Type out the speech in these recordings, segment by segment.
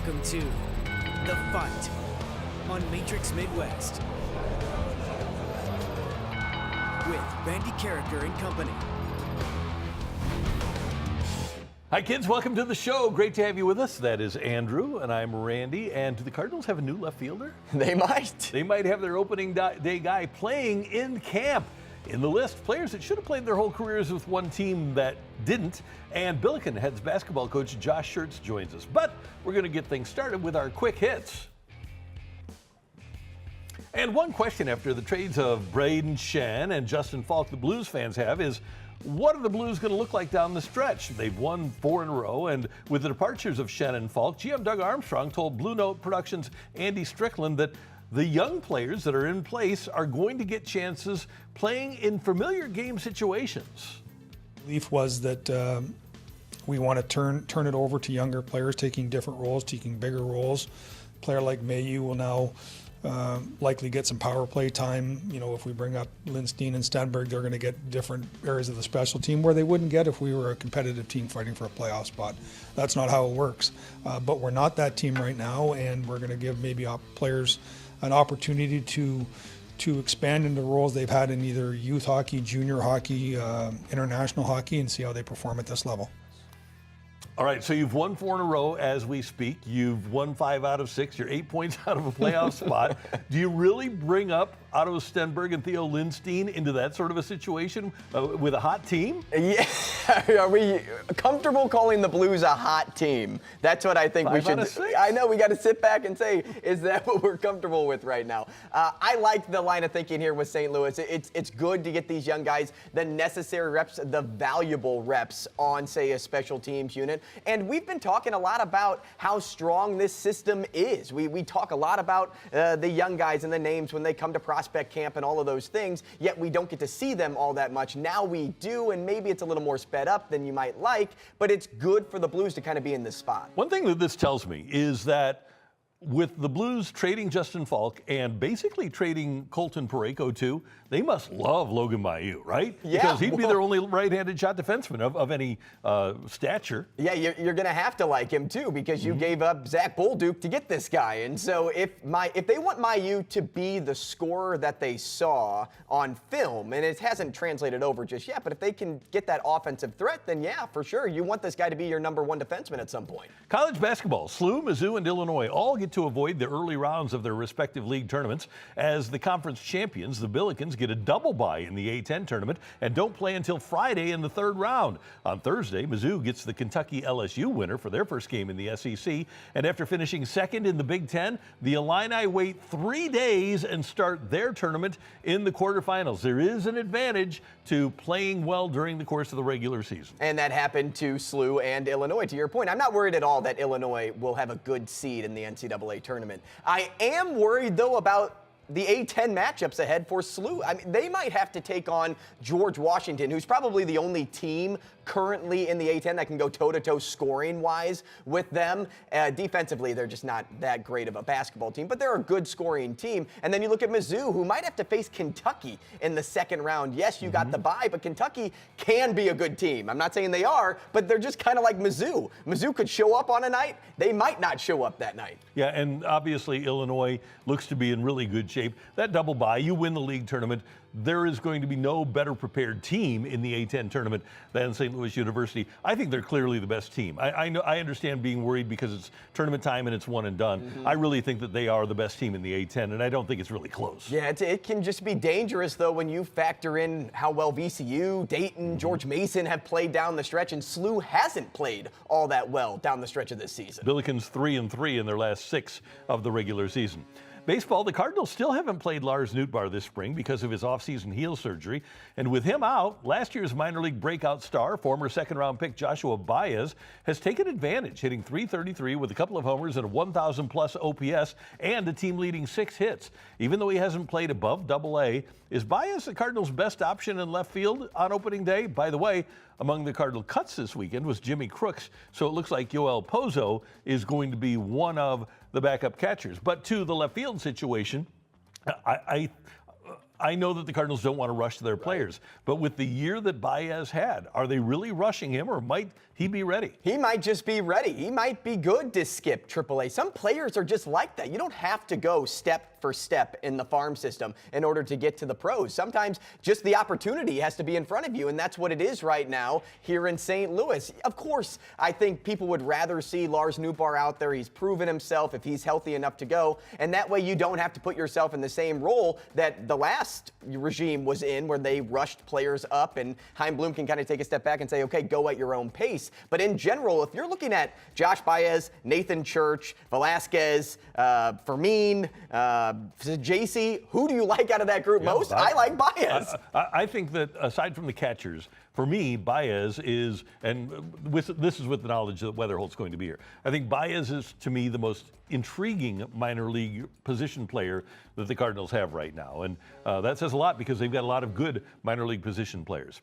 Welcome to The Fight on Matrix Midwest with Randy Carricker and company. Hi kids, welcome to the show. Great to have you with us. That is Andrew and I'm Randy. And do the Cardinals have a new left fielder? They might. They might have their opening day guy playing in camp. In the list, players that should have played their whole careers with one team that didn't. And Billiken heads basketball coach Josh Schertz joins us. But we're going to get things started with our quick hits. And one question after the trades of Braden Shen and Justin Falk the Blues fans have is, what are the Blues going to look like down the stretch? They've won 4 in a row, and with the departures of Shen and Falk, GM Doug Armstrong told Blue Note Productions' Andy Strickland that the young players that are in place are going to get chances playing in familiar game situations. Belief was that we want to turn it over to younger players, taking different roles, taking bigger roles. A player like Mayu will now likely get some power play time. You know, if we bring up Lindstein and Stenberg, they're going to get different areas of the special team where they wouldn't get if we were a competitive team fighting for a playoff spot. That's not how it works. But we're not that team right now, and we're going to give maybe players an opportunity to expand into roles they've had in either youth hockey, junior hockey, international hockey, and see how they perform at this level. All right, so you've won 4 in a row as we speak. You've won 5 out of 6. You're 8 points out of a playoff spot. Do you really bring up Otto Stenberg and Theo Lindstein into that sort of a situation with a hot team? Yeah, are we comfortable calling the Blues a hot team? That's what I think 5 we should. out of 6? I know we got to sit back and say, is that what we're comfortable with right now? I like the line of thinking here with St. Louis. It's good to get these young guys the necessary reps, the valuable reps on, say, a special teams unit. And we've been talking a lot about how strong this system is. We talk a lot about the young guys and the names when they come to prospect camp and all of those things, yet we don't get to see them all that much. Now we do, and maybe it's a little more sped up than you might like, but it's good for the Blues to kind of be in this spot. One thing that this tells me is that with the Blues trading Justin Falk and basically trading Colton Parayko too, they must love Logan Mailloux, right? Yeah, because he'd be their only right-handed shot defenseman of any stature. Yeah, you're going to have to like him too, because you gave up Zach Bolduc to get this guy. And so if they want Mailloux to be the scorer that they saw on film, and it hasn't translated over just yet, but if they can get that offensive threat, then yeah, for sure, you want this guy to be your number 1 defenseman at some point. College basketball, SLU, Mizzou, and Illinois all get to avoid the early rounds of their respective league tournaments. As the conference champions, the Billikens get a double bye in the A-10 tournament and don't play until Friday in the 3rd round. On Thursday, Mizzou gets the Kentucky LSU winner for their first game in the SEC, and after finishing 2nd in the Big Ten, the Illini wait 3 days and start their tournament in the quarterfinals. There is an advantage to playing well during the course of the regular season. And that happened to SLU and Illinois. To your point, I'm not worried at all that Illinois will have a good seed in the NCAA tournament. I am worried, though, about the A-10 matchups ahead for SLU. I mean, they might have to take on George Washington, who's probably the only team currently in the A-10 that can go toe-to-toe scoring-wise with them. Defensively, they're just not that great of a basketball team, but they're a good scoring team. And then you look at Mizzou, who might have to face Kentucky in the 2nd round. Yes, you got the bye, but Kentucky can be a good team. I'm not saying they are, but they're just kind of like Mizzou. Mizzou could show up on a night. They might not show up that night. Yeah, and obviously Illinois looks to be in really good shape. That double bye, you win the league tournament, there is going to be no better prepared team in the A-10 tournament than St. Louis University. I think they're clearly the best team. I understand being worried because it's tournament time and it's one and done. I really think that they are the best team in the A-10, and I don't think it's really close. Yeah, it can just be dangerous, though, when you factor in how well VCU, Dayton, George Mason have played down the stretch, and SLU hasn't played all that well down the stretch of this season. Billikens 3-3 in their last 6 of the regular season. Baseball, the Cardinals still haven't played Lars Nootbaar this spring because of his offseason heel surgery. And with him out, last year's minor league breakout star, former 2nd-round pick Joshua Baez, has taken advantage, hitting .333 with a couple of homers and a 1,000-plus OPS and a team-leading 6 hits. Even though he hasn't played above Double-A, is Baez the Cardinals' best option in left field on opening day? By the way, among the Cardinal cuts this weekend was Jimmy Crooks, so it looks like Yoel Pozo is going to be one of the backup catchers. But to the left field situation, I I know that the Cardinals don't want to rush their players, but with the year that Baez had, are they really rushing him, or might he be ready? He might just be ready. He might be good to skip AAA. Some players are just like that. You don't have to go step for step in the farm system in order to get to the pros. Sometimes just the opportunity has to be in front of you, and that's what it is right now here in St. Louis. Of course, I think people would rather see Lars Nootbaar out there. He's proven himself if he's healthy enough to go, and that way you don't have to put yourself in the same role that the last regime was in, where they rushed players up, and Chaim Bloom can kind of take a step back and say, okay, go at your own pace. But in general, if you're looking at Josh Baez, Nathan Church, Velasquez, Fermin, JC, who do you like out of that group most? I like Baez. I think that aside from the catchers, for me, Baez is, and this is with the knowledge that Weatherholt's going to be here, I think Baez is, to me, the most intriguing minor league position player that the Cardinals have right now. And that says a lot because they've got a lot of good minor league position players.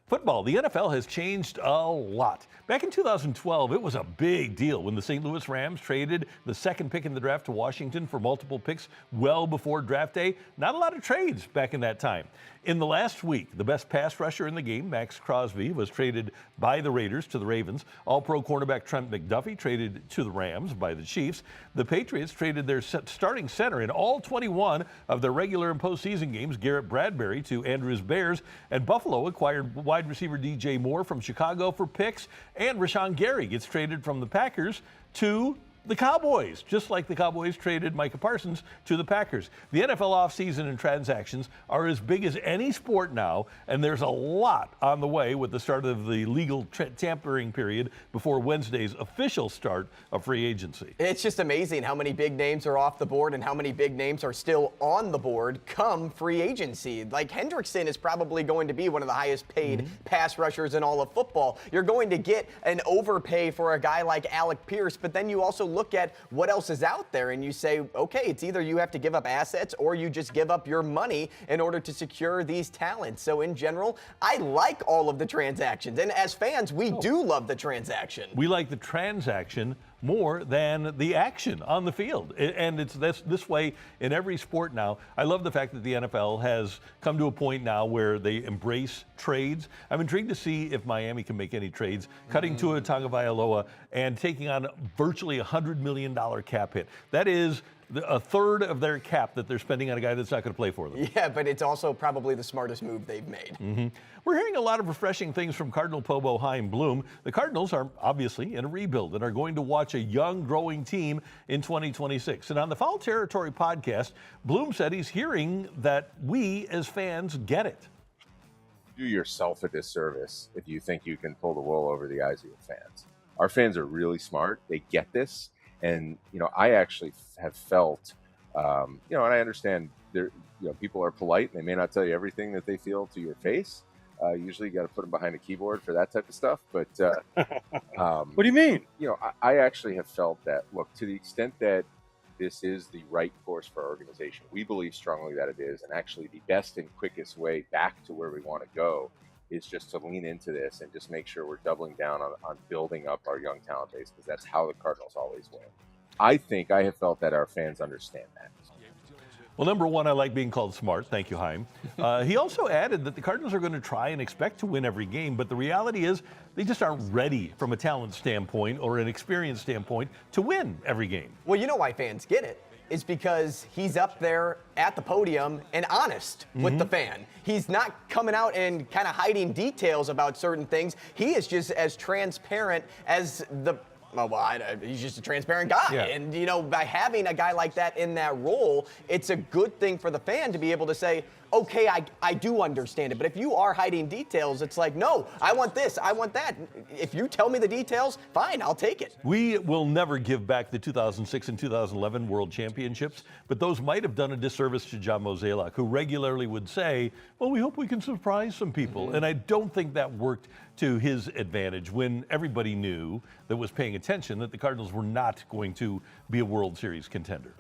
Football, the NFL has changed a lot. Back in 2012, it was a big deal when the St. Louis Rams traded the second pick in the draft to Washington for multiple picks well before draft day. Not a lot of trades back in that time. In the last week, the best pass rusher in the game, Max Crosby, was traded by the Raiders to the Ravens. All-pro cornerback Trent McDuffie traded to the Rams by the Chiefs. The Patriots traded their starting center in all 21 of their regular and postseason games, Garrett Bradbury, to Andrews Bears. And Buffalo acquired wide receiver DJ Moore from Chicago for picks. And Rashawn Gary gets traded from the Packers to the Cowboys, just like the Cowboys traded Micah Parsons to the Packers. The NFL offseason and transactions are as big as any sport now, and there's a lot on the way with the start of the legal tampering period before Wednesday's official start of free agency. It's just amazing how many big names are off the board and how many big names are still on the board come free agency. Like Hendrickson is probably going to be one of the highest paid pass rushers in all of football. You're going to get an overpay for a guy like Alec Pierce, but then you also look at what else is out there and you say, okay, it's either you have to give up assets or you just give up your money in order to secure these talents. So in general, I like all of the transactions. And as fans, we do love the transaction. We like the transaction more than the action on the field. And it's this way in every sport now. I love the fact that the NFL has come to a point now where they embrace trades. I'm intrigued to see if Miami can make any trades, cutting Tua Tagovailoa and taking on virtually $100 million cap hit. That is a third of their cap that they're spending on a guy that's not going to play for them. Yeah, but it's also probably the smartest move they've made. We're hearing a lot of refreshing things from Cardinal Pobo Chaim Bloom. The Cardinals are obviously in a rebuild and are going to watch a young, growing team in 2026. And on the Foul Territory podcast, Bloom said he's hearing that we as fans get it. Do yourself a disservice if you think you can pull the wool over the eyes of your fans. Our fans are really smart. They get this. And, I actually have felt, and I understand people are polite and they may not tell you everything that they feel to your face. Usually you got to put them behind a keyboard for that type of stuff. But what do you mean? I actually have felt that, look, to the extent that this is the right course for our organization, we believe strongly that it is. And actually the best and quickest way back to where we want to go is just to lean into this and just make sure we're doubling down on building up our young talent base, because that's how the Cardinals always win. I have felt that our fans understand that. Well, number one, I like being called smart. Thank you, Chaim. He also added that the Cardinals are going to try and expect to win every game, but the reality is they just aren't ready from a talent standpoint or an experience standpoint to win every game. Well, you know why fans get it. Is because he's up there at the podium and honest with the fan. He's not coming out and kind of hiding details about certain things. He is just as transparent as he's just a transparent guy. Yeah. And, by having a guy like that in that role, it's a good thing for the fan to be able to say, okay, I do understand it. But if you are hiding details, it's like, no, I want this, I want that. If you tell me the details, fine, I'll take it. We will never give back the 2006 and 2011 World Championships, but those might have done a disservice to John Mozeliak, who regularly would say, well, we hope we can surprise some people. And I don't think that worked to his advantage when everybody knew that was paying attention that the Cardinals were not going to be a World Series contender.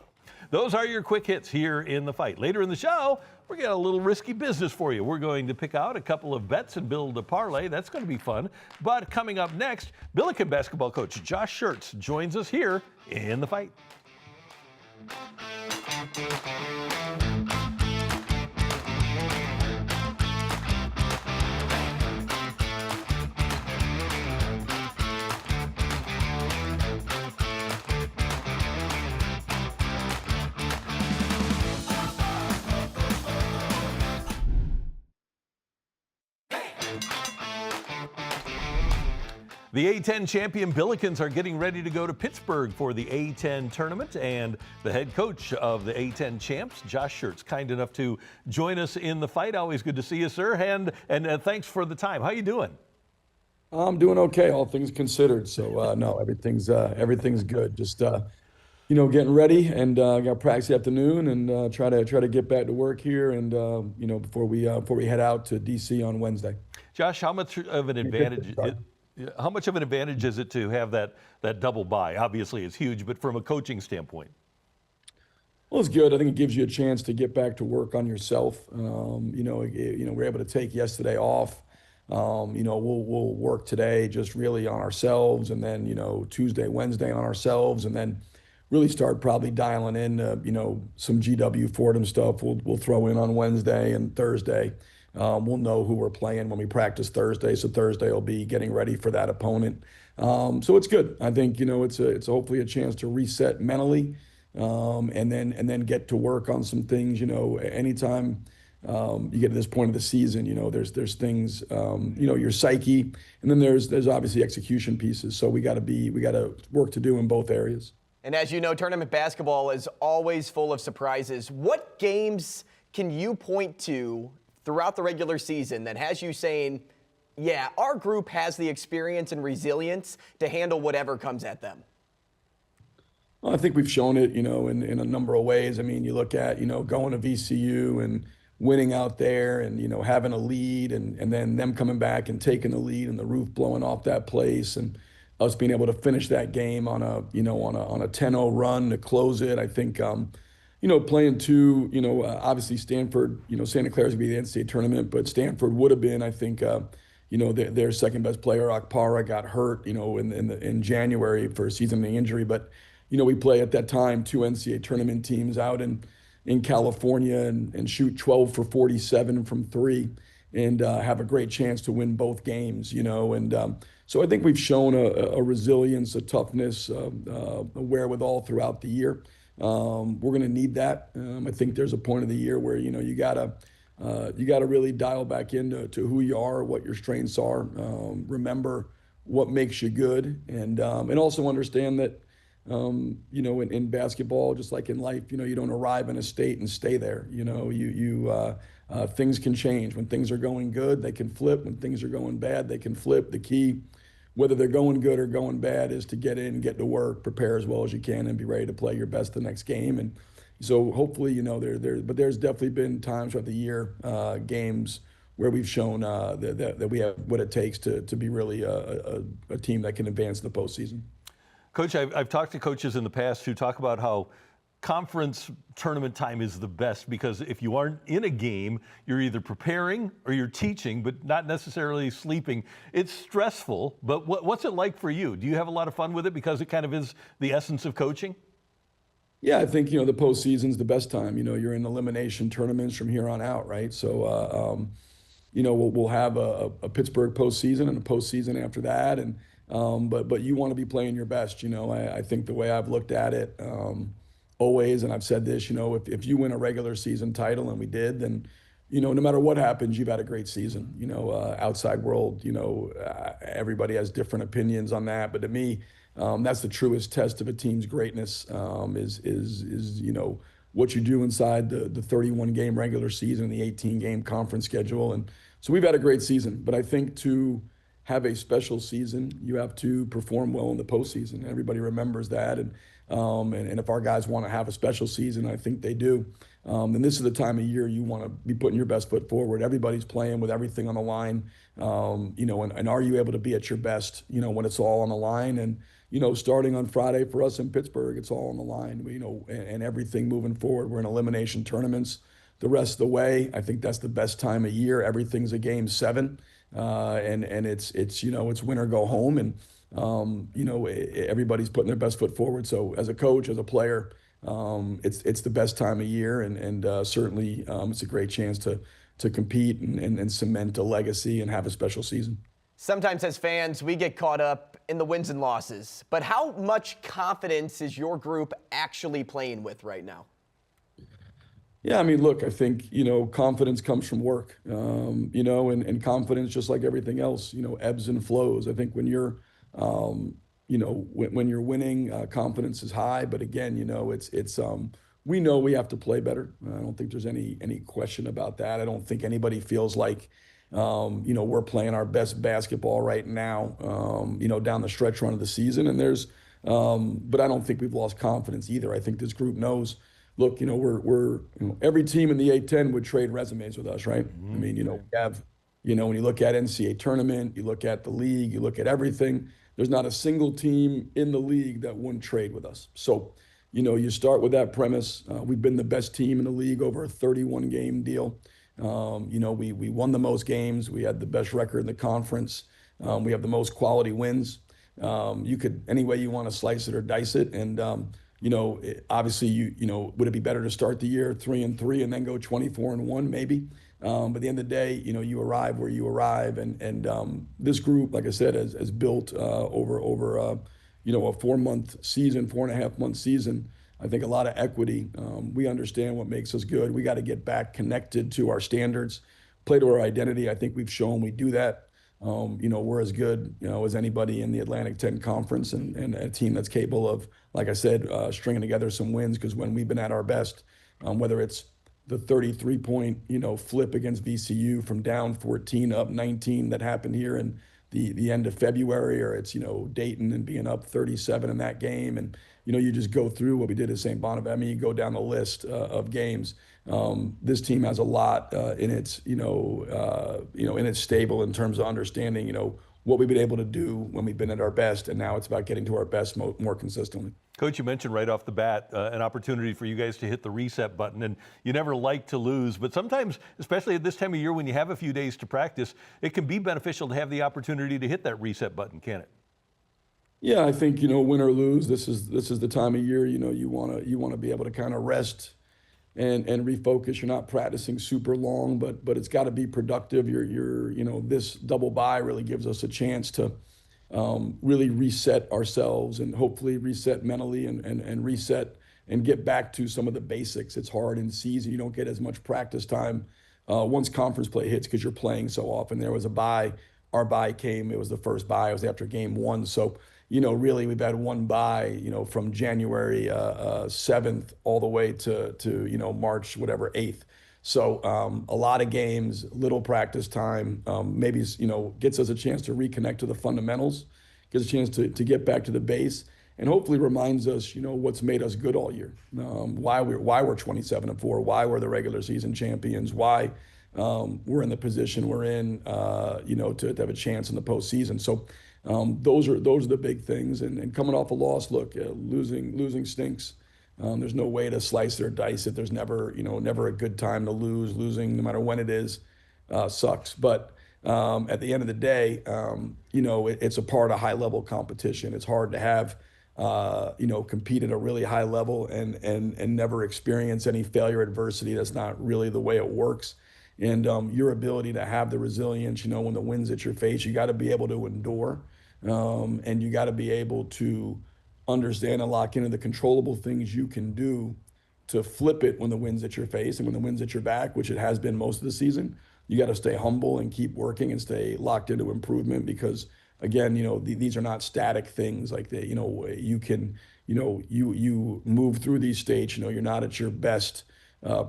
Those are your quick hits here in the fight. Later in the show, we're got a little risky business for you. We're going to pick out a couple of bets and build a parlay. That's going to be fun. But coming up next, Billiken basketball coach Josh Schertz joins us here in the fight. The A10 champion Billikens are getting ready to go to Pittsburgh for the A10 tournament, and the head coach of the A10 champs, Josh Schertz, kind enough to join us in the fight. Always good to see you, sir, and thanks for the time. How you doing? I'm doing okay, all things considered. So no, everything's good. Just getting ready, and got practice this afternoon, and try to get back to work here, and before we head out to DC on Wednesday. Josh, how much of an advantage? How much of an advantage is it to have that double bye? Obviously, it's huge, but from a coaching standpoint. Well, it's good. I think it gives you a chance to get back to work on yourself. We're able to take yesterday off. We'll work today just really on ourselves, and then Tuesday, Wednesday on ourselves, and then really start probably dialing in some GW Fordham stuff. We'll throw in on Wednesday and Thursday. We'll know who we're playing when we practice Thursday, so Thursday will be getting ready for that opponent. So it's good. I think it's hopefully a chance to reset mentally, and then get to work on some things. Anytime you get to this point of the season, there's things, your psyche, and then there's obviously execution pieces. So we got work to do in both areas. And as you know, tournament basketball is always full of surprises. What games can you point to throughout the regular season that has you saying, yeah, our group has the experience and resilience to handle whatever comes at them? Well, I think we've shown it, in a number of ways. I mean, you look at, going to VCU and winning out there, and, having a lead, and then them coming back and taking the lead and the roof blowing off that place, and us being able to finish that game on a 10-0 run to close it. I think, playing two, obviously Stanford, Santa Clara's gonna be the NCAA tournament, but Stanford would have been, I think, their second best player, Akpara, got hurt, in January for a season-ending injury. But, we play at that time two NCAA tournament teams out in California, and shoot 12 for 47 from three, and have a great chance to win both games, so I think we've shown a resilience, a toughness, a wherewithal throughout the year. We're going to need that. I think there's a point of the year where you gotta really dial back into who you are, what your strengths are. Remember what makes you good, and also understand that in basketball, just like in life, you don't arrive in a state and stay there. Things can change. When things are going good, they can flip. When things are going bad, they can flip. The key, whether they're going good or going bad, is to get in, get to work, prepare as well as you can, and be ready to play your best the next game. And so hopefully, but there's definitely been times throughout the year, games where we've shown that we have what it takes to be really a team that can advance in the postseason. Coach, I've talked to coaches in the past who talk about how conference tournament time is the best, because if you aren't in a game, you're either preparing or you're teaching, but not necessarily sleeping. It's stressful, but what's it like for you? Do you have a lot of fun with it because it kind of is the essence of coaching? Yeah, I think, the postseason's the best time. You're in elimination tournaments from here on out, right? So, we'll have a Pittsburgh postseason and a postseason after that, and but you want to be playing your best. I think the way I've looked at it, always, and I've said this, if you win a regular season title, and we did, then, no matter what happens, you've had a great season. Outside world, everybody has different opinions on that, but to me, that's the truest test of a team's greatness, is what you do inside the 31 game regular season and the 18 game conference schedule. And so we've had a great season, but I think to have a special season, you have to perform well in the postseason. Everybody remembers that, and if our guys want to have a special season, I think they do. And this is the time of year you want to be putting your best foot forward. Everybody's playing with everything on the line, and are you able to be at your best, when it's all on the line? And starting on Friday for us in Pittsburgh, it's all on the line. And everything moving forward. We're in elimination tournaments the rest of the way. I think that's the best time of year. Everything's a game 7, and it's win or go home, and everybody's putting their best foot forward. So as a coach, as a player, it's the best time of year, and certainly it's a great chance to compete and cement a legacy and have a special season. Sometimes as fans, we get caught up in the wins and losses, but how much confidence is your group actually playing with right now? Yeah, I mean, look, I think, confidence comes from work, and confidence, just like everything else, ebbs and flows. I think when you're When you're winning, confidence is high. But again, we know we have to play better. I don't think there's any question about that. I don't think anybody feels like, we're playing our best basketball right now, down the stretch run of the season. And but I don't think we've lost confidence either. I think this group knows, look, we're every team in the A10 would trade resumes with us, right? I mean, we have, when you look at NCAA tournament, you look at the league, you look at everything, there's not a single team in the league that wouldn't trade with us. So, you start with that premise. We've been the best team in the league over a 31-game deal. We won the most games. We had the best record in the conference. We have the most quality wins. You could any way you want to slice it or dice it. And, obviously, would it be better to start the year 3-3 and then go 24-1? Maybe. But at the end of the day, you arrive where you arrive. And this group, like I said, has built over a 4-month season, 4.5-month season, I think a lot of equity. We understand what makes us good. We got to get back connected to our standards, play to our identity. I think we've shown we do that. We're as good, as anybody in the Atlantic 10 Conference and a team that's capable of, like I said, stringing together some wins. Because when we've been at our best, whether it's the 33-point, flip against VCU from down 14 up 19 that happened here in the end of February, or it's, Dayton and being up 37 in that game. And, you just go through what we did at St. Bonaventure, you go down the list of games. This team has a lot in its, in its stable in terms of understanding, what we've been able to do when we've been at our best. And now it's about getting to our best more consistently. Coach, you mentioned right off the bat an opportunity for you guys to hit the reset button, and you never like to lose, but sometimes, especially at this time of year when you have a few days to practice, it can be beneficial to have the opportunity to hit that reset button, can it? Yeah, I think, win or lose, this is the time of year, you want to be able to kind of rest and refocus. You're not practicing super long, but it's got to be productive. This double bye really gives us a chance to really reset ourselves and hopefully reset mentally and reset and get back to some of the basics. It's hard in season. You don't get as much practice time once conference play hits because you're playing so often. There was a bye. Our bye came. It was the first bye. It was after game 1. So, really we've had one bye, from January 7th all the way to March, 8th. So a lot of games, little practice time, maybe, gets us a chance to reconnect to the fundamentals, gets a chance to get back to the base, and hopefully reminds us, what's made us good all year, why we're 27-4, why we're the regular season champions, why we're in the position we're in, to have a chance in the postseason. So those are the big things. And coming off a loss, look, losing stinks. There's no way to slice it or dice it. There's never a good time to lose. Losing, no matter when it is, sucks. But at the end of the day, it's a part of high-level competition. It's hard to have, compete at a really high level and never experience any failure, adversity. That's not really the way it works. And your ability to have the resilience, when the wind's at your face, you got to be able to endure, and you got to be able to understand and lock into the controllable things you can do to flip it when the wind's at your face and when the wind's at your back, which it has been most of the season. You got to stay humble and keep working and stay locked into improvement because, again, these are not static things like that. You can, you move through these states. You're not at your best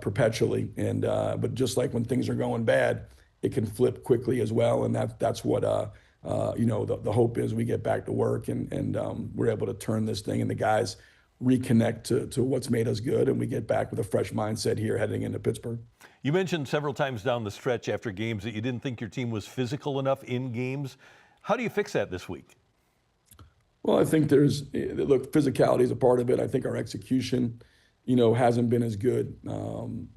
perpetually, and but just like when things are going bad, it can flip quickly as well. And that's what the hope is. We get back to work and we're able to turn this thing, and the guys reconnect to what's made us good, and we get back with a fresh mindset here heading into Pittsburgh. You mentioned several times down the stretch after games that you didn't think your team was physical enough in games. How do you fix that this week? Well, I think physicality is a part of it. I think our execution, hasn't been as good. When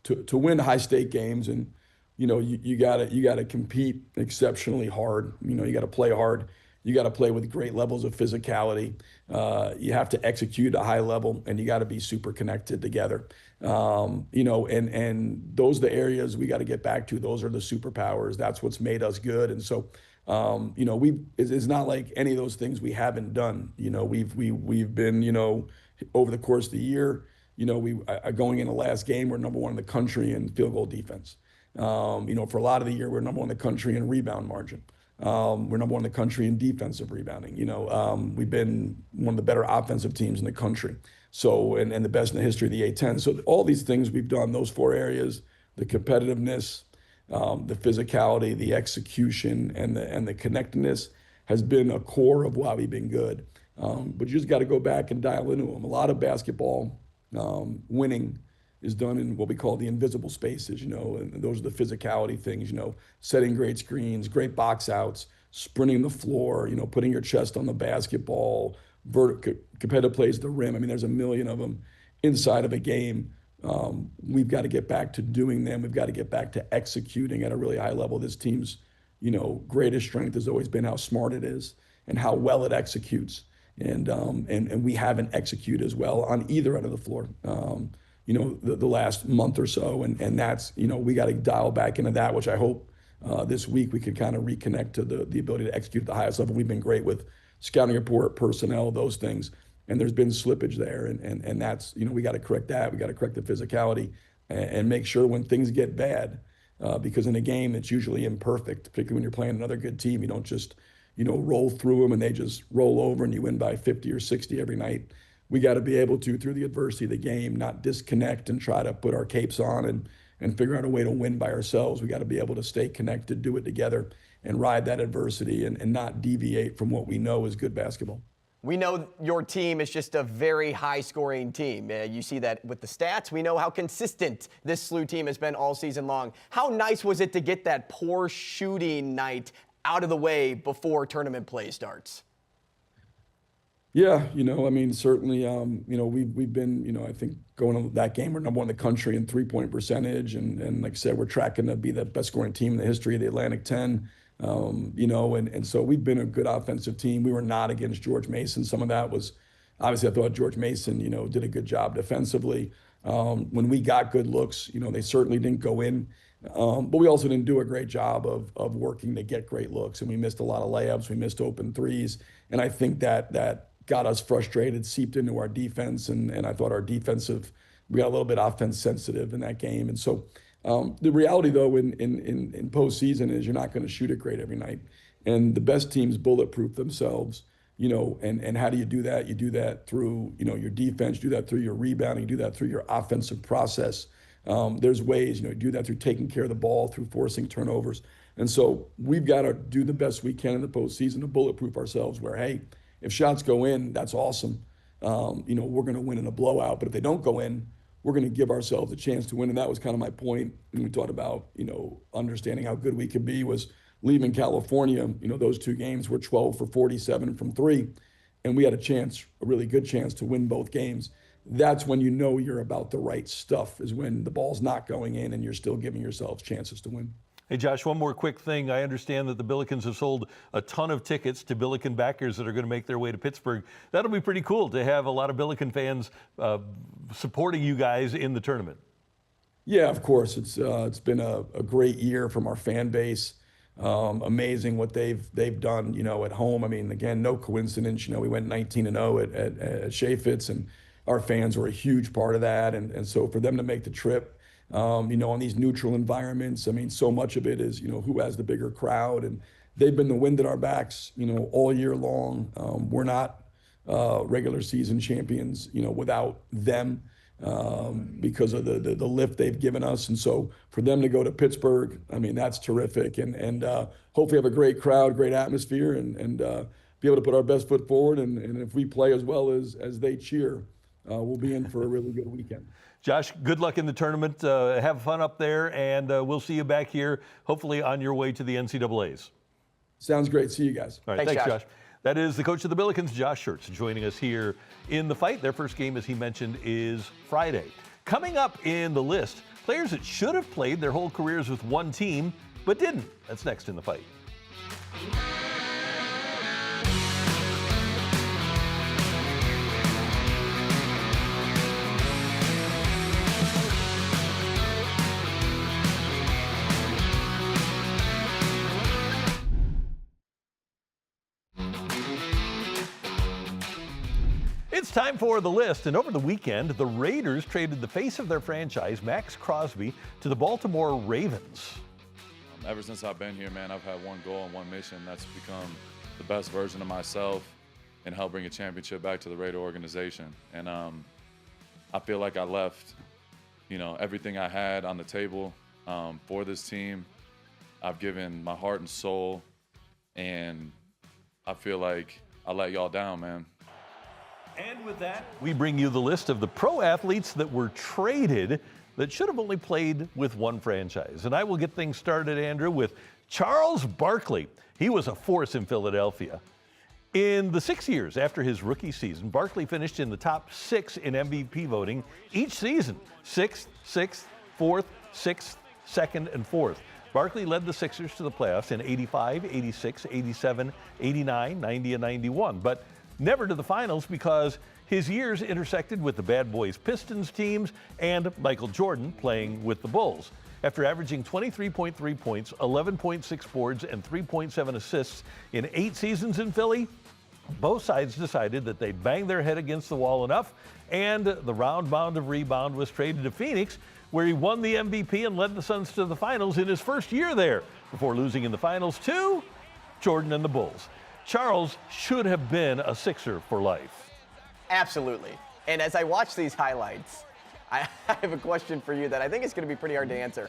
to win high stake games, and you gotta compete exceptionally hard. You gotta play hard. You gotta play with great levels of physicality. You have to execute at a high level, and you gotta be super connected together. And those are the areas we got to get back to. Those are the superpowers. That's what's made us good. And so, it's not like any of those things we haven't done. We've been, over the course of the year, going in the last game, we're number 1 in the country in field goal defense. For a lot of the year, we're number 1 in the country in rebound margin. We're number one in the country in defensive rebounding. We've been one of the better offensive teams in the country. So, and the best in the history of the A10. So all these things we've done, those 4 areas, the competitiveness, the physicality, the execution, and the connectedness has been a core of why we've been good. But you just got to go back and dial into them. A lot of basketball winning is done in what we call the invisible spaces, and those are the physicality things, setting great screens, great box outs, sprinting the floor, putting your chest on the basketball, competitive plays at the rim. I mean, there's a million of them inside of a game. We've got to get back to doing them. We've got to get back to executing at a really high level. This team's, greatest strength has always been how smart it is and how well it executes. And we haven't executed as well on either end of the floor. The last month or so, and that's, we got to dial back into that, which I hope this week we could kind of reconnect to the ability to execute at the highest level. We've been great with scouting report, personnel, those things, and there's been slippage there, and that's, we got to correct that. We got to correct the physicality and make sure when things get bad, because in a game it's usually imperfect, particularly when you're playing another good team. You don't just, roll through them and they just roll over and you win by 50 or 60 every night. We got to be able to, through the adversity of the game, not disconnect and try to put our capes on and figure out a way to win by ourselves. We got to be able to stay connected, do it together, and ride that adversity and not deviate from what we know is good basketball. We know your team is just a very high-scoring team. You see that with the stats. We know how consistent this SLU team has been all season long. How nice was it to get that poor shooting night out of the way before tournament play starts? Yeah, certainly, we've been, I think going to that game, we're number one in the country in 3-point percentage. And like I said, we're tracking to be the best scoring team in the history of the Atlantic 10. And so we've been a good offensive team. We were not against George Mason. Some of that was, obviously I thought George Mason, did a good job defensively. When we got good looks, they certainly didn't go in. But we also didn't do a great job of working to get great looks. And we missed a lot of layups. We missed open threes. And I think that got us frustrated, seeped into our defense, and I thought we got a little bit offense sensitive in that game. And so the reality, though, in postseason is you're not going to shoot it great every night. And the best teams bulletproof themselves, and how do you do that? You do that through, your defense, you do that through your rebounding, you do that through your offensive process. There's ways, you do that through taking care of the ball, through forcing turnovers. And so we've got to do the best we can in the postseason to bulletproof ourselves where, hey, if shots go in, that's awesome. We're going to win in a blowout. But if they don't go in, we're going to give ourselves a chance to win. And that was kind of my point when we talked about, understanding how good we could be was leaving California. Those 2 games were 12 for 47 from 3. And we had a really good chance to win both games. That's when you're about the right stuff, is when the ball's not going in and you're still giving yourselves chances to win. Hey, Josh, one more quick thing. I understand that the Billikens have sold a ton of tickets to Billiken backers that are going to make their way to Pittsburgh. That'll be pretty cool to have a lot of Billiken fans supporting you guys in the tournament. Yeah, of course. It's been a great year from our fan base. Amazing what they've done, at home. I mean, again, no coincidence. We went 19-0 at Chaffetz, and our fans were a huge part of that. And so for them to make the trip, on these neutral environments, I mean, so much of it is, who has the bigger crowd, and they've been the wind at our backs, all year long. We're not regular season champions, without them, because of the lift they've given us. And so for them to go to Pittsburgh, I mean, that's terrific. And hopefully have a great crowd, great atmosphere, and be able to put our best foot forward. And if we play as well as they cheer, we'll be in for a really good weekend. Josh, good luck in the tournament. Have fun up there, and we'll see you back here, hopefully on your way to the NCAAs. Sounds great. See you guys. All right, thanks, Josh. That is the coach of the Billikens, Josh Schertz, joining us here in the fight. Their first game, as he mentioned, is Friday. Coming up in the list, players that should have played their whole careers with one team, but didn't. That's next in the fight. It's time for the list, and over the weekend, the Raiders traded the face of their franchise, Max Crosby, to the Baltimore Ravens. Ever since I've been here, man, I've had one goal and one mission. That's to become the best version of myself and help bring a championship back to the Raider organization. And I feel like I left, everything I had on the table for this team. I've given my heart and soul, and I feel like I let y'all down, man. And with that, we bring you the list of the pro athletes that were traded that should have only played with one franchise. And I will get things started, Andrew, with Charles Barkley. He was a force in Philadelphia. In the 6 years after his rookie season, Barkley finished in the top 6 in MVP voting each season. 6th, 6th, 4th, 6th, 2nd, and 4th. Barkley led the Sixers to the playoffs in 85, 86, 87, 89, 90, and 91, but never to the finals because his years intersected with the Bad Boys Pistons teams and Michael Jordan playing with the Bulls. After averaging 23.3 points, 11.6 boards, and 3.7 assists in 8 seasons in Philly, both sides decided that they'd bang their head against the wall enough, and the round mound of rebound was traded to Phoenix, where he won the MVP and led the Suns to the finals in his first year there, before losing in the finals to Jordan and the Bulls. Charles should have been a Sixer for life. Absolutely. And as I watch these highlights, I have a question for you that I think is going to be pretty hard to answer.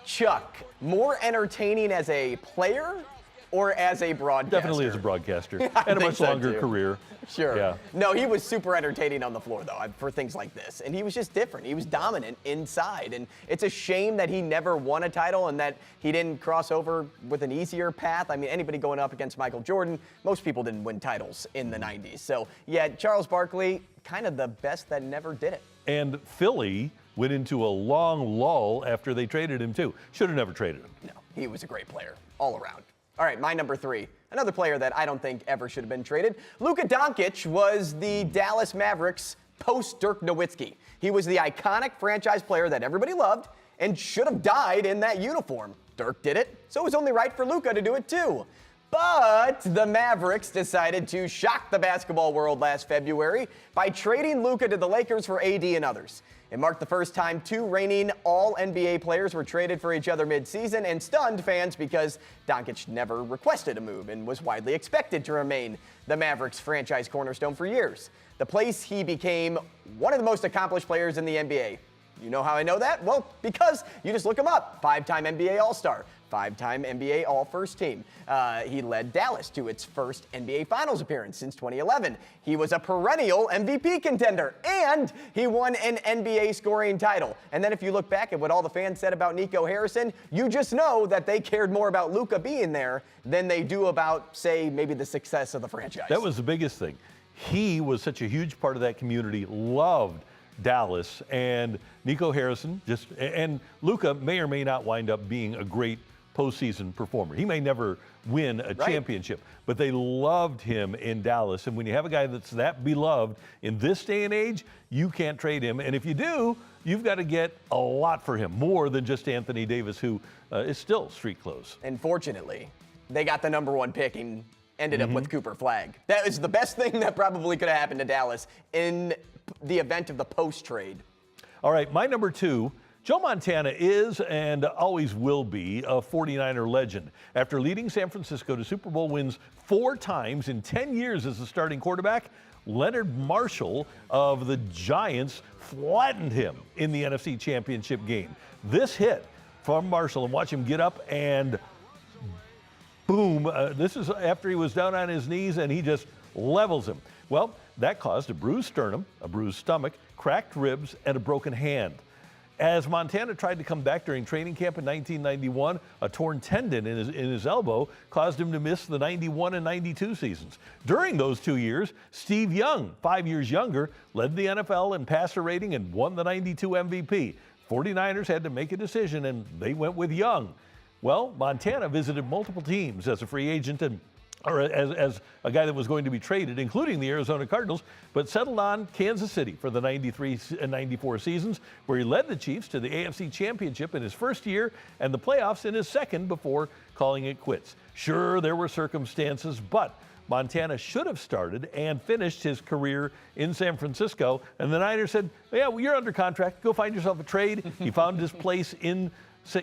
Chuck, more entertaining as a player or as a broadcaster? Definitely as a broadcaster. And a much longer career. Sure. Yeah. No, he was super entertaining on the floor, though, for things like this. And he was just different. He was dominant inside. And it's a shame that he never won a title and that he didn't cross over with an easier path. I mean, anybody going up against Michael Jordan, most people didn't win titles in the 90s. So, yeah, Charles Barkley, kind of the best that never did it. And Philly went into a long lull after they traded him, too. Should have never traded him. No, he was a great player all around. All right, my number 3. Another player that I don't think ever should have been traded. Luka Doncic was the Dallas Mavericks post-Dirk Nowitzki. He was the iconic franchise player that everybody loved and should have died in that uniform. Dirk did it, so it was only right for Luka to do it too. But the Mavericks decided to shock the basketball world last February by trading Luka to the Lakers for AD and others. It marked the first time 2 reigning All-NBA players were traded for each other mid-season and stunned fans because Doncic never requested a move and was widely expected to remain the Mavericks franchise cornerstone for years. The place he became one of the most accomplished players in the NBA. You know how I know that? Well, because you just look him up. 5-time NBA All-Star, 5-time NBA All-First Team. He led Dallas to its first NBA Finals appearance since 2011. He was a perennial MVP contender, and he won an NBA scoring title. And then if you look back at what all the fans said about Nico Harrison, you just know that they cared more about Luka being there than they do about, say, maybe the success of the franchise. That was the biggest thing. He was such a huge part of that community, loved Dallas, and Nico Harrison and Luka may or may not wind up being a great postseason performer. He may never win a championship, but they loved him in Dallas. And when you have a guy that's that beloved in this day and age, you can't trade him. And if you do, you've got to get a lot for him, more than just Anthony Davis, who is still street clothes. And fortunately, they got the number 1 pick and ended up with Cooper Flagg. That was the best thing that probably could have happened to Dallas in the event of the post-trade. All right, my number 2, Joe Montana is and always will be a 49er legend. After leading San Francisco to Super Bowl wins 4 times in 10 years as a starting quarterback, Leonard Marshall of the Giants flattened him in the NFC Championship game. This hit from Marshall, and watch him get up and boom. This is after he was down on his knees, and he just levels him. Well, that caused a bruised sternum, a bruised stomach, cracked ribs, and a broken hand. As Montana tried to come back during training camp in 1991, a torn tendon in his elbow caused him to miss the 91 and 92 seasons. During those 2 years, Steve Young, 5 years younger, led the NFL in passer rating and won the 92 MVP. 49ers had to make a decision, and they went with Young. Well, Montana visited multiple teams as a free agent or as a guy that was going to be traded, including the Arizona Cardinals, but settled on Kansas City for the 93 and 94 seasons, where he led the Chiefs to the AFC Championship in his first year and the playoffs in his second before calling it quits. Sure, there were circumstances, but Montana should have started and finished his career in San Francisco, and the Niners said, yeah, well, you're under contract. Go find yourself a trade. He found his place in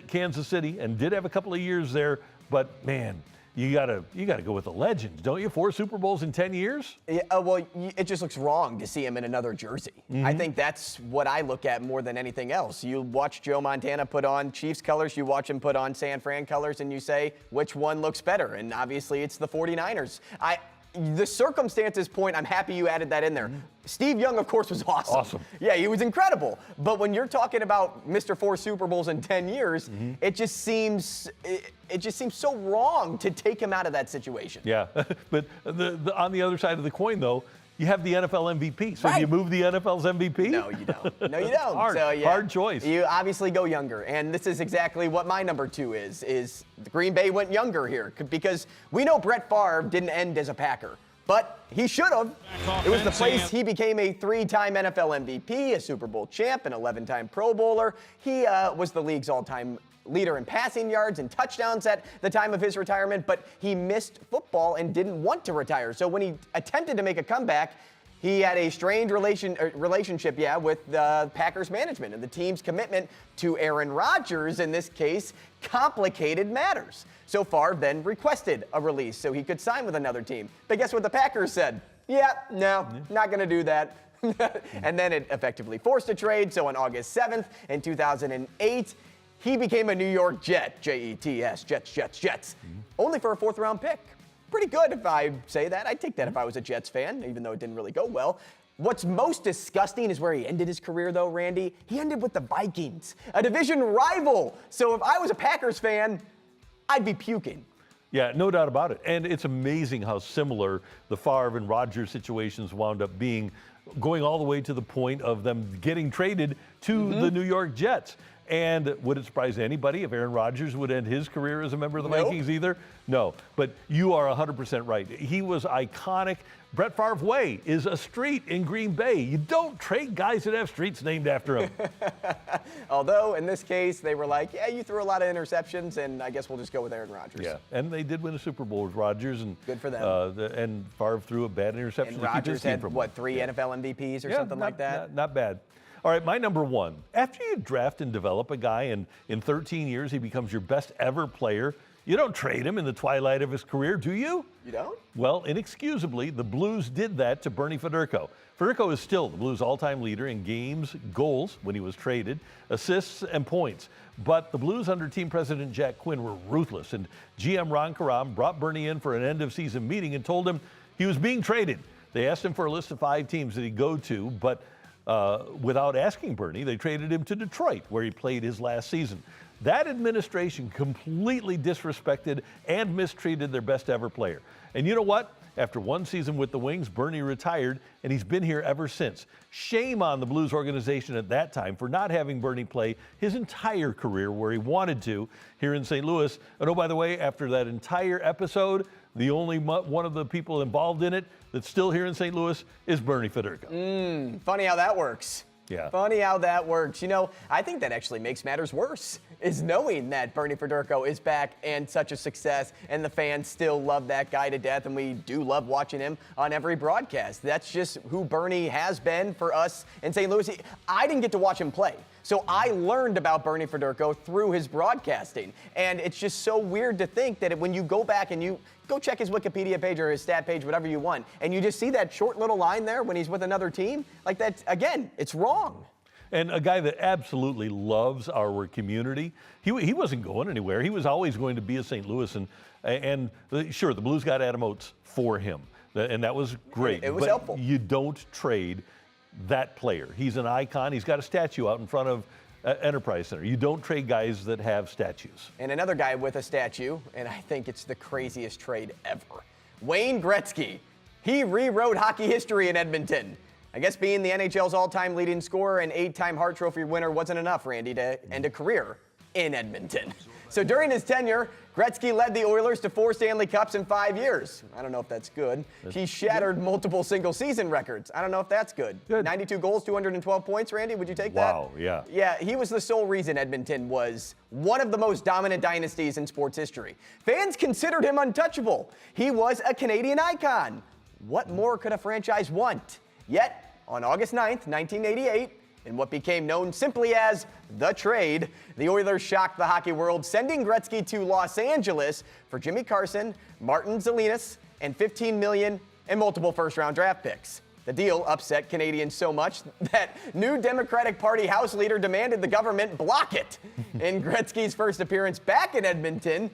Kansas City and did have a couple of years there, but man, you gotta go with the legends, don't you? 4 Super Bowls in 10 years? Yeah, well, it just looks wrong to see him in another jersey. I think that's what I look at more than anything else. You watch Joe Montana put on Chiefs colors, you watch him put on San Fran colors, and you say, which one looks better? And obviously it's the 49ers. The circumstances point, I'm happy you added that in there. Steve Young, of course, was awesome. Yeah, he was incredible. But when you're talking about Mr. 4 Super Bowls in 10 years, it just seems so wrong to take him out of that situation. Yeah, but on the other side of the coin, though, you have the NFL MVP. So do you move the NFL's MVP? No, you don't. No, you don't. Hard choice. You obviously go younger. And this is exactly what my number 2 is Green Bay went younger here because we know Brett Favre didn't end as a Packer. But he should have. It was the place he became a 3-time NFL MVP, a Super Bowl champ, an 11-time Pro Bowler. He was the league's all-time leader in passing yards and touchdowns at the time of his retirement, but he missed football and didn't want to retire. So when he attempted to make a comeback, he had a strained relationship, with the Packers management, and the team's commitment to Aaron Rodgers, in this case, complicated matters. So Favre then requested a release so he could sign with another team. But guess what the Packers said? Not going to do that. And then it effectively forced a trade. So on August 7th in 2008, he became a New York Jet, Jets, Jets, only for a 4th-round pick. Pretty good if I say that. I'd take that if I was a Jets fan, even though it didn't really go well. What's most disgusting is where he ended his career, though, Randy. He ended with the Vikings, a division rival. So if I was a Packers fan, I'd be puking. Yeah, no doubt about it. And it's amazing how similar the Favre and Rodgers situations wound up being, going all the way to the point of them getting traded to the New York Jets. And would it surprise anybody if Aaron Rodgers would end his career as a member of the Vikings either? No, but you are 100% right. He was iconic. Brett Favre Way is a street in Green Bay. You don't trade guys that have streets named after them. Although, in this case, they were like, you threw a lot of interceptions, and I guess we'll just go with Aaron Rodgers. Yeah, and they did win a Super Bowl with Rodgers. And good for them. And Favre threw a bad interception. And Rodgers had, 3 NFL MVPs or something like that? Not bad. All right, my number 1. After you draft and develop a guy and in 13 years he becomes your best ever player, you don't trade him in the twilight of his career, do you? You don't? Well, inexcusably, the Blues did that to Bernie Federko. Federko is still the Blues' all-time leader in games, goals when he was traded, assists, and points. But the Blues under team president Jack Quinn were ruthless, and GM Ron Karam brought Bernie in for an end-of-season meeting and told him he was being traded. They asked him for a list of 5 teams that he'd go to, but without asking Bernie, they traded him to Detroit, where he played his last season. That administration completely disrespected and mistreated their best ever player. And you know what? After 1 season with the Wings, Bernie retired, and he's been here ever since. Shame on the Blues organization at that time for not having Bernie play his entire career where he wanted to here in St. Louis. And oh, by the way, after that entire episode, the only one of the people involved in it that's still here in St. Louis is Bernie Federko. Funny how that works. Yeah. Funny how that works. You know, I think that actually makes matters worse, is knowing that Bernie Federko is back and such a success, and the fans still love that guy to death, and we do love watching him on every broadcast. That's just who Bernie has been for us in St. Louis. I didn't get to watch him play, so I learned about Bernie Federko through his broadcasting, and it's just so weird to think that when you go back and you go check his Wikipedia page or his stat page, whatever you want, and you just see that short little line there when he's with another team, like that, again, it's wrong. And a guy that absolutely loves our community. He wasn't going anywhere. He was always going to be a St. Louis. And sure, the Blues got Adam Oates for him, and that was great. It was helpful. You don't trade that player. He's an icon. He's got a statue out in front of Enterprise Center. You don't trade guys that have statues. And another guy with a statue, and I think it's the craziest trade ever. Wayne Gretzky. He rewrote hockey history in Edmonton. I guess being the NHL's all-time leading scorer and 8-time Hart Trophy winner wasn't enough, Randy, to end a career in Edmonton. So during his tenure, Gretzky led the Oilers to 4 Stanley Cups in 5 years. I don't know if that's good. He shattered multiple single-season records. I don't know if that's good. 92 goals, 212 points, Randy, would you take that? Wow, yeah. Yeah, he was the sole reason Edmonton was one of the most dominant dynasties in sports history. Fans considered him untouchable. He was a Canadian icon. What more could a franchise want? Yet, on August 9th, 1988, In what became known simply as the trade, the Oilers shocked the hockey world, sending Gretzky to Los Angeles for Jimmy Carson, Martin Zelinas, and $15 million and multiple first-round draft picks. The deal upset Canadians so much that new Democratic Party House leader demanded the government block it. In Gretzky's first appearance back in Edmonton,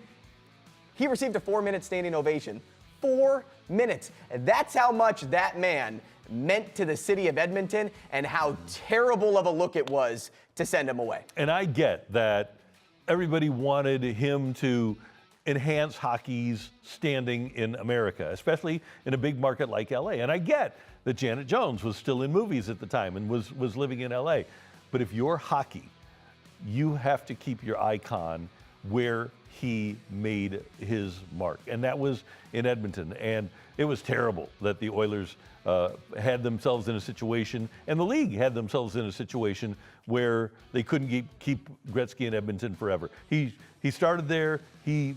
he received a 4-minute standing ovation. 4 minutes. That's how much that man meant to the city of Edmonton and how terrible of a look it was to send him away. And I get that everybody wanted him to enhance hockey's standing in America, especially in a big market like LA. And I get that Janet Jones was still in movies at the time and was living in LA. But if you're hockey, you have to keep your icon where he made his mark. And that was in Edmonton. And it was terrible that the Oilers had themselves in a situation, and the league had themselves in a situation where they couldn't keep Gretzky in Edmonton forever. He started there. He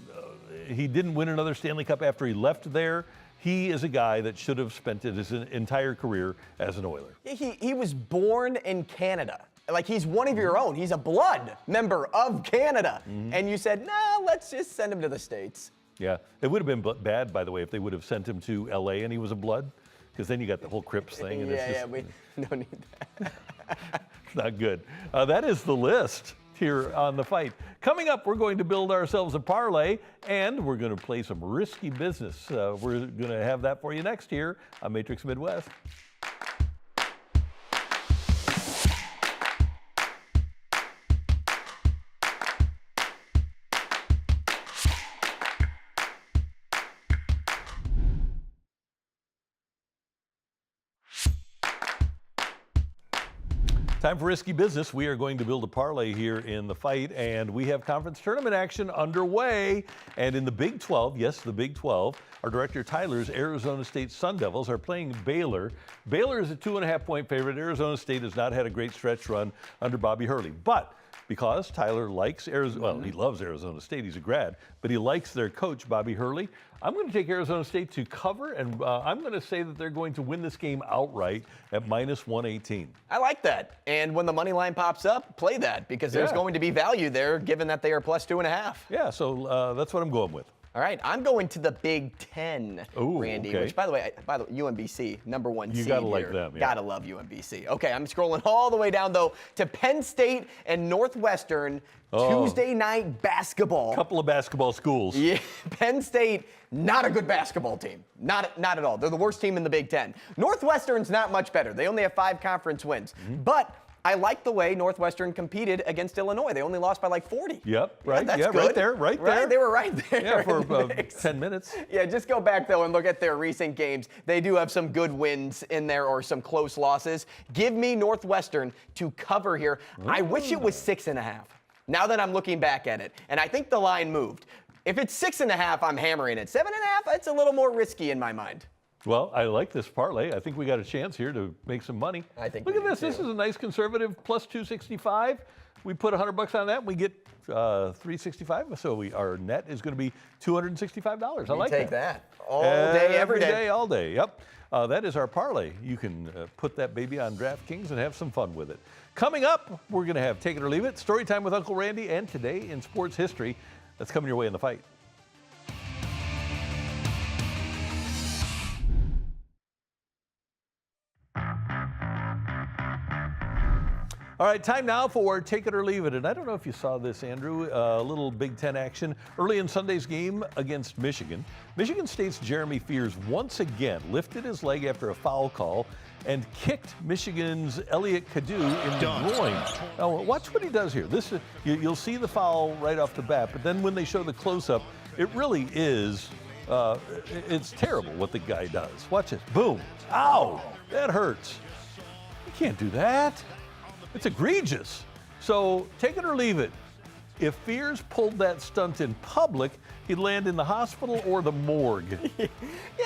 didn't win another Stanley Cup after he left there. He is a guy that should have spent his entire career as an Oiler. He was born in Canada. Like, he's one of your own. He's a blood member of Canada. And you said, no, let's just send him to the States. Yeah, it would have been bad, by the way, if they would have sent him to LA and he was a blood, because then you got the whole Crips thing. And we don't need that. It's not good. That is the list here on The Fight. Coming up, we're going to build ourselves a parlay, and we're going to play some risky business. We're going to have that for you next here on Matrix Midwest. Time for risky business. We are going to build a parlay here in The Fight, and we have conference tournament action underway. And in the Big 12, yes, the Big 12, our director Tyler's Arizona State Sun Devils are playing Baylor. Baylor is a 2.5-point favorite. Arizona State has not had a great stretch run under Bobby Hurley. But because Tyler likes Arizona, well, he loves Arizona State, he's a grad, but he likes their coach, Bobby Hurley, I'm going to take Arizona State to cover, and I'm going to say that they're going to win this game outright at -118. I like that. And when the money line pops up, play that, because there's going to be value there, given that they are +2.5. Yeah, so that's what I'm going with. All right, I'm going to the Big Ten, Randy, okay. which, by the way, UMBC, #1 seed. You gotta here. like them, yeah. Gotta love UMBC. Okay, I'm scrolling all the way down, though, to Penn State and Northwestern, Tuesday night basketball. Couple of basketball schools. Yeah, Penn State, not a good basketball team. Not at all. They're the worst team in the Big Ten. Northwestern's not much better. They only have 5 conference wins. But I like the way Northwestern competed against Illinois. They only lost by like 40. Yep, right. That's yeah, good. Right there. They were right there. Yeah, for in the mix. 10 minutes. Yeah, just go back, though, and look at their recent games. They do have some good wins in there or some close losses. Give me Northwestern to cover here. I wish it was 6.5. Now that I'm looking back at it, and I think the line moved. If it's 6.5, I'm hammering it. 7.5, it's a little more risky in my mind. Well, I like this parlay. I think we got a chance here to make some money. I think Look we at do this. too. This is a nice conservative +265. We put $100 on that, and we get $365. So our net is going to be $265. I like Take that. All day, every day. All day. Yep. That is our parlay. You can put that baby on DraftKings and have some fun with it. Coming up, we're going to have Take It or Leave It, Story Time with Uncle Randy, and Today in Sports History. That's coming your way in The Fight. All right, time now for Take It or Leave It. And I don't know if you saw this, Andrew, a little Big Ten action early in Sunday's game against Michigan. Michigan State's Jeremy Fears once again lifted his leg after a foul call and kicked Michigan's Elliot Cadu in the groin. Now, watch what he does here. This you'll see the foul right off the bat, but then when they show the close-up, it really is, it's terrible what the guy does. Watch this. Boom. Ow! That hurts. You can't do that. It's egregious. So take it or leave it. If Fears pulled that stunt in public, he'd land in the hospital or the morgue. Yeah,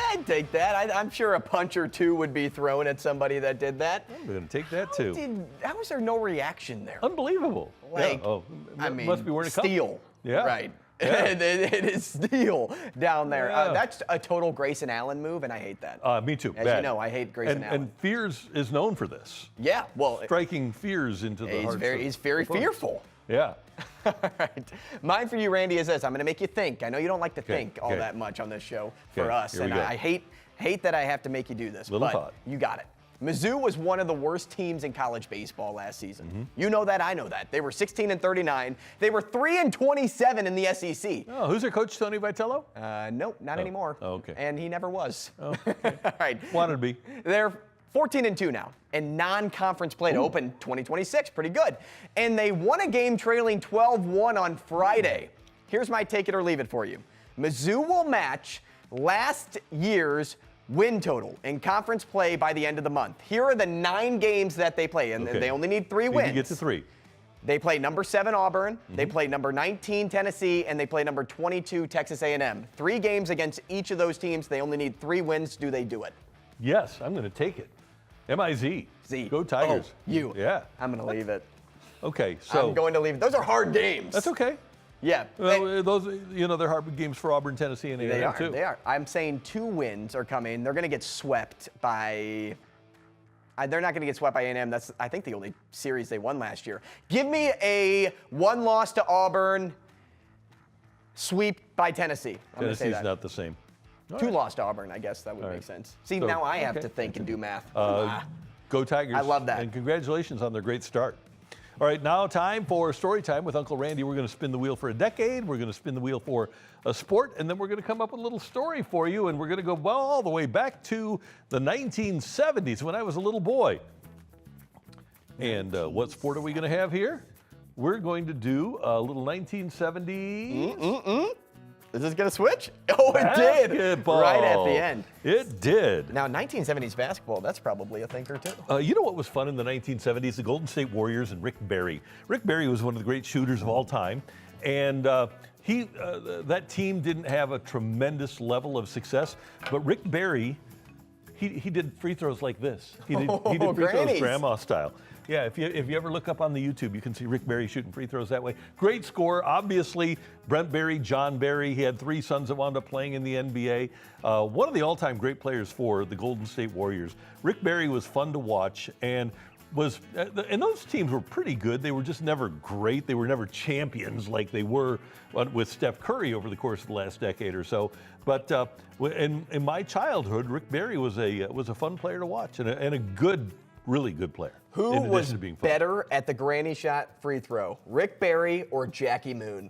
I'd take that. I'm sure a punch or two would be thrown at somebody that did that. I'm going to take that too. How was there no reaction there? Unbelievable. Like, yeah. I mean, must be wearing a cup. steel. Yeah. Right. Yeah. It is steel down there. Yeah. That's a total Grayson Allen move, and I hate that. Me too. As Bad. you know, I hate Grayson Allen. And Fears is known for this. Yeah, well, Striking fears into the hearts. he's very fearful. Yeah. All right. Mine for you, Randy, is this. I'm going to make you think. I know you don't like to think all that much on this show for us, here we and go. I hate that I have to make you do this. Little but thought. You got it. Mizzou was one of the worst teams in college baseball last season. You know that, I know that. They were 16-39. They were 3-27 in the SEC. Oh, who's their coach, Tony Vitello? Nope, not anymore. Oh, okay. And he never was. Oh, okay. All right. Wanted to be. They're 14-2 now, and non-conference play to open 2026. Pretty good. And they won a game trailing 12-1 on Friday. Here's my take it or leave it for you. Mizzou will match last year's win total in conference play by the end of the month. Here are the 9 games that they play, and they only need 3 wins. You get to 3. They play number 7 Auburn, they play number 19 Tennessee, and they play number 22 Texas A&M. 3 games against each of those teams. They only need 3 wins. Do they do it? Yes, I'm going to take it. M-I-Z. Z. Go Tigers. Oh, you. Yeah. I'm going to leave it. Okay, so. I'm going to leave it. Those are hard games. That's okay. Yeah. Well, those, they're hard games for Auburn, Tennessee, and They A&M are. too. They are. I'm saying 2 wins are coming. They're going to get swept by. They're not going to get swept by A&M. That's, I think, the only series they won last year. Give me a 1 loss to Auburn, sweep by Tennessee. I'm going to say Tennessee's that. not the same. 2 loss to Auburn. I guess that would make sense. See, So, now I have okay. to think and do math. Go Tigers. I love that. And congratulations on their great start. All right, now time for story time with Uncle Randy. We're going to spin the wheel for a decade. We're going to spin the wheel for a sport, and then we're going to come up with a little story for you, and we're going to go all the way back to the 1970s when I was a little boy. And what sport are we going to have here? We're going to do a little 1970s. Is this going to switch? Oh, it did. Basketball. Right at the end. It did. Now, 1970s basketball, that's probably a thinker, too. You know what was fun in the 1970s? The Golden State Warriors and Rick Barry. Rick Barry was one of the great shooters of all time, and that team didn't have a tremendous level of success, but Rick Barry, he did free throws like this. He did free throws grannies. grandma style. Yeah, if you ever look up on the YouTube, you can see Rick Barry shooting free throws that way. Great score, obviously. Brent Barry, John Barry. He had 3 sons that wound up playing in the NBA. One of the all-time great players for the Golden State Warriors. Rick Barry was fun to watch and and those teams were pretty good. They were just never great. They were never champions like they were with Steph Curry over the course of the last decade or so. But in my childhood, Rick Barry was a fun player to watch and a good, really good player. Who in addition was to being fun. better at the granny shot free throw, Rick Barry or Jackie Moon?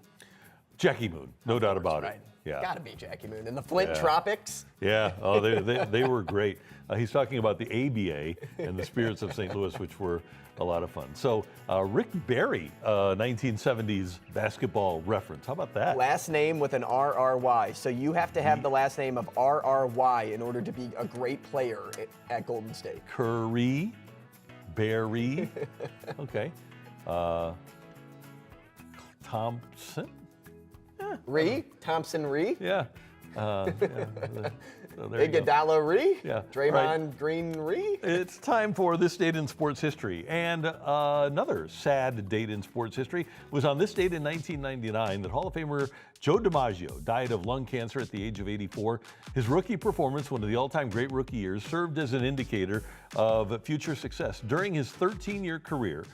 Jackie Moon, no doubt about Right. it. Yeah. Got to be Jackie Moon. In the Flint Tropics. Yeah, oh, they were great. He's talking about the ABA and the Spirits of St. Louis, which were a lot of fun. So Rick Barry, 1970s basketball reference. How about that? Last name with an RRY. So you have to have the last name of RRY in order to be a great player at Golden State. Curry, Barry, okay. Thompson? Thompson Ree? Yeah. So there you go. Iguodala Ree? Yeah. Draymond Green Ree? It's time for this date in sports history. And another sad date in sports history was on this date in 1999 that Hall of Famer Joe DiMaggio died of lung cancer at the age of 84. His rookie performance, one of the all-time great rookie years, served as an indicator of future success. During his 13-year career,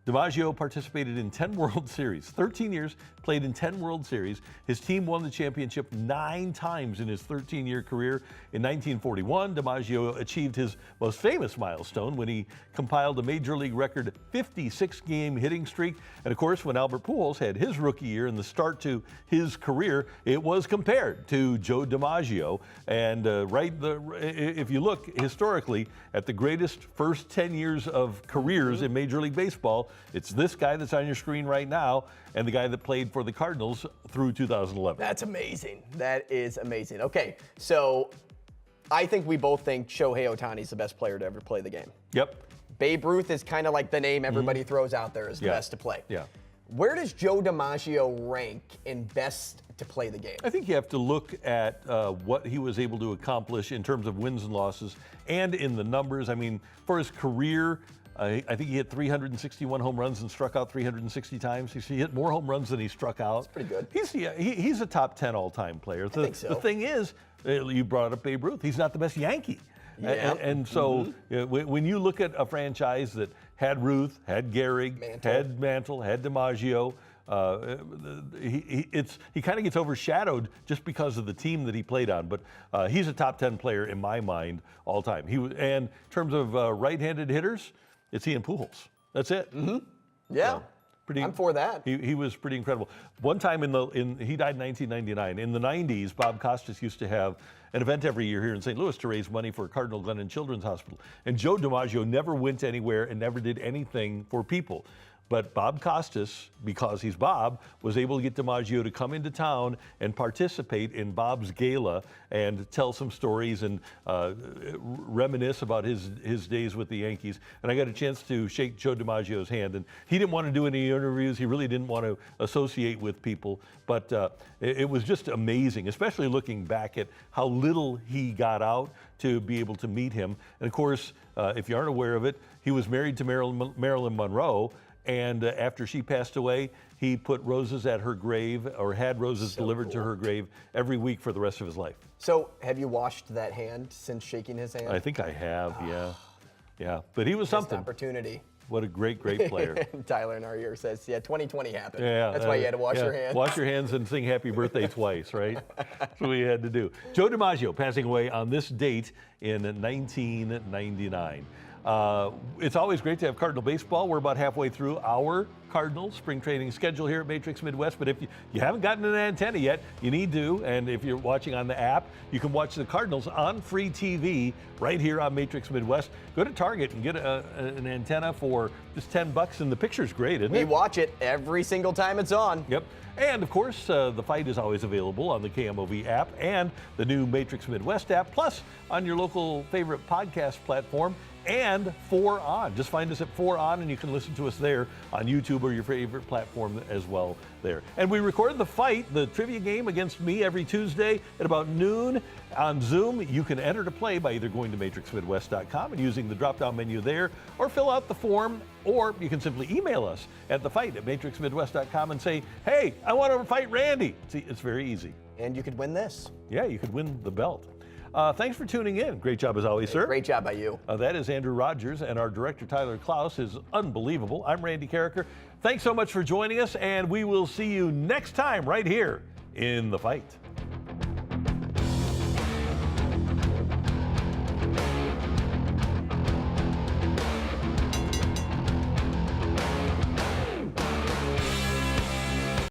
DiMaggio participated in 10 World Series, 13 years, played in 10 World Series. His team won the championship 9 times in his 13-year career. In 1941, DiMaggio achieved his most famous milestone when he compiled a Major League record 56-game hitting streak. And of course, when Albert Pujols had his rookie year and the start to his career, it was compared to Joe DiMaggio. And if you look historically at the greatest first 10 years of careers in Major League Baseball, it's this guy that's on your screen right now and the guy that played for the Cardinals through 2011. That's amazing. That is amazing. Okay, so I think we both think Shohei Ohtani is the best player to ever play the game. Yep. Babe Ruth is kind of like the name everybody throws out there as the best to play. Yeah. Where does Joe DiMaggio rank in best to play the game? I think you have to look at what he was able to accomplish in terms of wins and losses and in the numbers. I mean, for his career, I think he hit 361 home runs and struck out 360 times. He hit more home runs than he struck out. That's pretty good. He's a top 10 all-time player. I think so. The thing is, you brought up Babe Ruth. He's not the best Yankee. Yeah. And so when you look at a franchise that had Ruth, had Gehrig, had Mantle, had DiMaggio, he kind of gets overshadowed just because of the team that he played on. But he's a top 10 player in my mind all time. And in terms of right-handed hitters, it's Ian Pujols. That's it. Yeah. So, I'm for that. He was pretty incredible. One time he died in 1999. In the 90s, Bob Costas used to have an event every year here in St. Louis to raise money for Cardinal Glennon Children's Hospital. And Joe DiMaggio never went anywhere and never did anything for people. But Bob Costas, because he's Bob, was able to get DiMaggio to come into town and participate in Bob's gala and tell some stories and reminisce about his days with the Yankees. And I got a chance to shake Joe DiMaggio's hand. And he didn't want to do any interviews. He really didn't want to associate with people. But it was just amazing, especially looking back at how little he got out to be able to meet him. And of course, if you aren't aware of it, he was married to Marilyn Monroe. And after she passed away, he put roses at her grave, or had roses delivered to her grave every week for the rest of his life. So have you washed that hand since shaking his hand? I think I have, yeah. But he was something. Opportunity. What a great player. Tyler in our ear says, 2020 happened. Yeah, that's why you had to wash your hands. Wash your hands and sing happy birthday twice, right? That's what we had to do. Joe DiMaggio passing away on this date in 1999. It's always great to have Cardinal baseball. We're about halfway through our Cardinals spring training schedule here at Matrix Midwest. But if you haven't gotten an antenna yet, you need to. And if you're watching on the app, you can watch the Cardinals on free TV right here on Matrix Midwest. Go to Target and get an antenna for just $10, and the picture's great, isn't it? We watch it every single time it's on. Yep. And of course, The Fight is always available on the KMOV app and the new Matrix Midwest app, plus on your local favorite podcast platform. And 4 On. Just find us at 4 On, and you can listen to us there on YouTube or your favorite platform as well there. And we record The Fight, the trivia game against me, every Tuesday at about noon on Zoom. You can enter to play by either going to matrixmidwest.com and using the drop-down menu there, or fill out the form, or you can simply email us at thefight@matrixmidwest.com and say, hey, I want to fight Randy. See, it's very easy. And you could win this. Yeah, you could win the belt. Thanks for tuning in. Great job as always, sir. Great job by you. That is Andrew Rogers, and our director, Tyler Klaus, is unbelievable. I'm Randy Carricker. Thanks so much for joining us, and we will see you next time right here in The Fight.